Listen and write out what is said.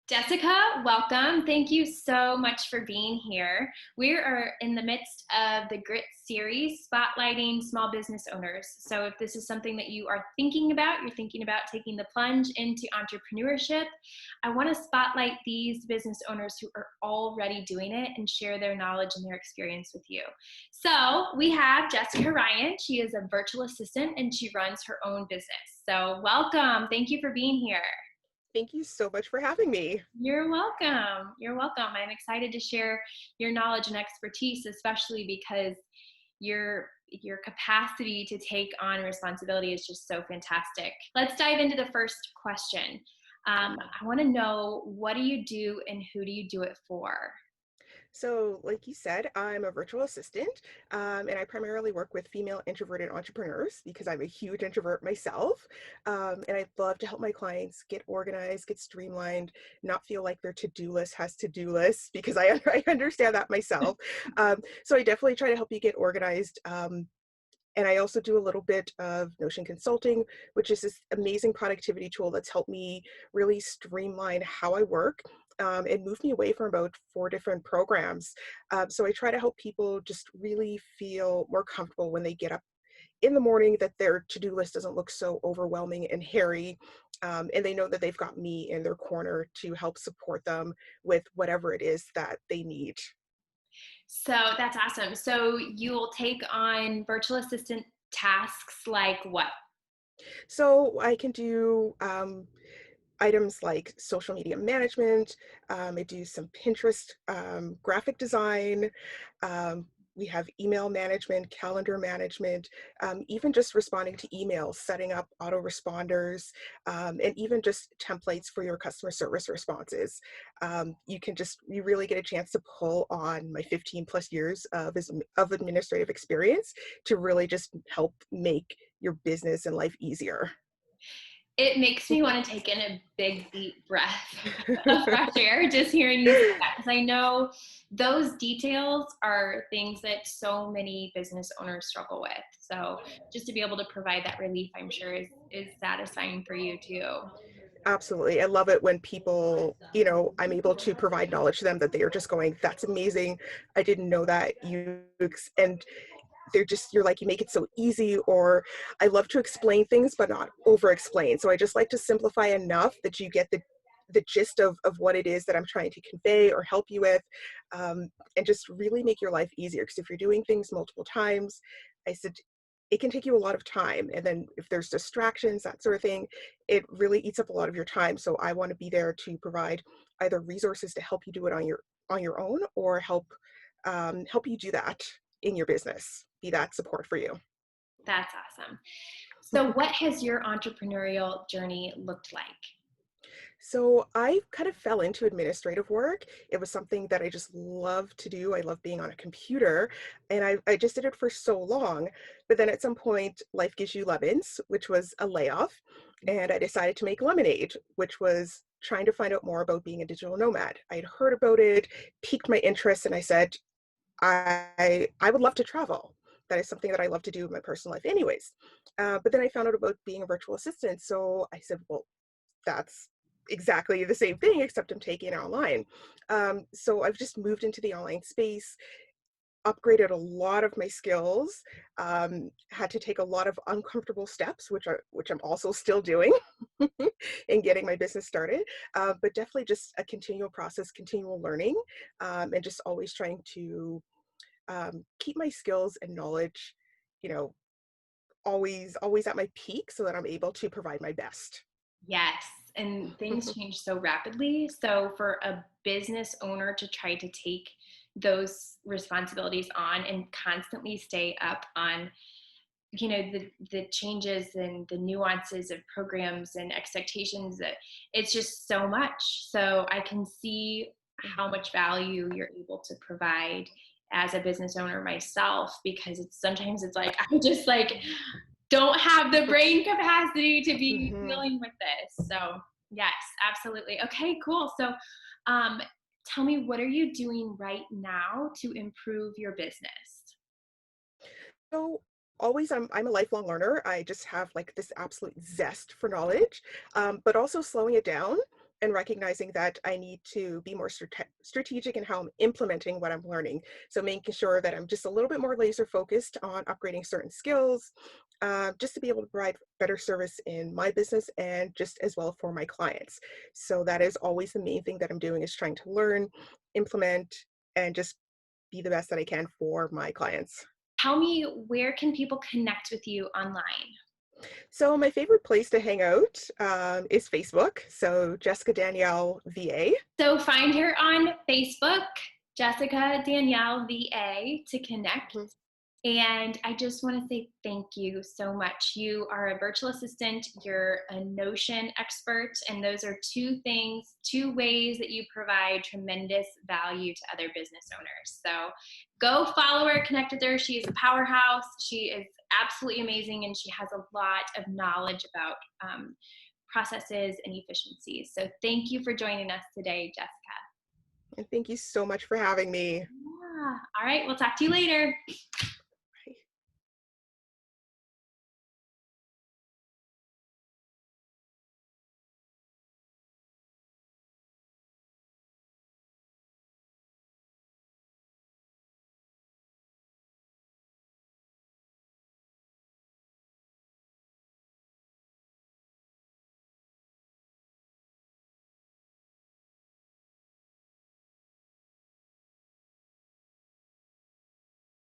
Jessica, welcome. Thank you so much for being here. We are in the midst of the Grit series, spotlighting small business owners. So if this is something that you are thinking about, you're thinking about taking the plunge into entrepreneurship, I want to spotlight these business owners who are already doing it and share their knowledge and their experience with you. So we have Jessica Ryan. She is a virtual assistant and she runs her own business. So welcome. Thank you for being here. Thank you so much for having me. You're welcome. You're welcome. I'm excited to share your knowledge and expertise, especially because your capacity to take on responsibility is just so fantastic. Let's dive into the first question. I want to know, what do you do and who do you do it for? So, like you said, I'm a virtual assistant, and I primarily work with female introverted entrepreneurs because I'm a huge introvert myself. And I love to help my clients get organized, get streamlined, not feel like their to-do list has to-do lists because I understand that myself. So I definitely try to help you get organized. And I also do a little bit of Notion consulting, which is this amazing productivity tool that's helped me really streamline how I work and move me away from about 4 different programs. So I try to help people just really feel more comfortable when they get up in the morning, that their to-do list doesn't look so overwhelming and hairy. And they know that they've got me in their corner to help support them with whatever it is that they need. So that's awesome. So you'll take on virtual assistant tasks like what? So I can do items like social media management. I do some Pinterest graphic design. Um, we have email management, calendar management, even just responding to emails, setting up autoresponders, and even just templates for your customer service responses. You really get a chance to pull on my 15 plus years of administrative experience to really just help make your business and life easier. It makes me want to take in a big deep breath of fresh air just hearing you say that, because I know those details are things that so many business owners struggle with. So just to be able to provide that relief, I'm sure is satisfying for you too. Absolutely. I love it when people, I'm able to provide knowledge to them that they are just going, that's amazing. I didn't know that and you're like, you make it so easy, or I love to explain things, but not over explain. So I just like to simplify enough that you get the gist of what it is that I'm trying to convey or help you with, and just really make your life easier. Because if you're doing things multiple times, I said, it can take you a lot of time. And then if there's distractions, that sort of thing, it really eats up a lot of your time. So I want to be there to provide either resources to help you do it on your own, or help you do that in your business, be that support for you. That's awesome. So what has your entrepreneurial journey looked like? So I kind of fell into administrative work. It was something that I just love to do. I love being on a computer, and I just did it for so long. But then at some point, life gives you lemons, which was a layoff. And I decided to make lemonade, which was trying to find out more about being a digital nomad. I had heard about it, piqued my interest, and I said, I would love to travel. That is something that I love to do in my personal life anyways. But then I found out about being a virtual assistant. So I said, well, that's exactly the same thing, except I'm taking it online. So I've just moved into the online space, upgraded a lot of my skills, had to take a lot of uncomfortable steps, which I'm also still doing in getting my business started. But definitely just a continual process, continual learning, and just always trying to keep my skills and knowledge, you know, always at my peak so that I'm able to provide my best. Yes, and things change so rapidly. So for a business owner to try to take those responsibilities on and constantly stay up on, the changes and the nuances of programs and expectations, that it's just so much. So I can see how Mhm. much value you're able to provide as a business owner myself, because it's like I just like don't have the brain capacity to be Mhm. dealing with this. So yes, absolutely. Okay, cool. So um, tell me, what are you doing right now to improve your business? So always, I'm a lifelong learner. I just have like this absolute zest for knowledge, but also slowing it down and recognizing that I need to be more strategic in how I'm implementing what I'm learning. So making sure that I'm just a little bit more laser focused on upgrading certain skills, just to be able to provide better service in my business and just as well for my clients. So that is always the main thing that I'm doing, is trying to learn, implement, and just be the best that I can for my clients. Tell me, where can people connect with you online? So my favorite place to hang out is Facebook. So Jessica Danielle VA. So find her on Facebook, Jessica Danielle VA, to connect. Mhm. And I just want to say thank you so much. You are a virtual assistant, you're a Notion expert, and those are two things, two ways that you provide tremendous value to other business owners. So go follow her, connect with her. She is a powerhouse. She is absolutely amazing, and she has a lot of knowledge about processes and efficiencies. So thank you for joining us today, Jessica. And thank you so much for having me. Yeah. All right. We'll talk to you later.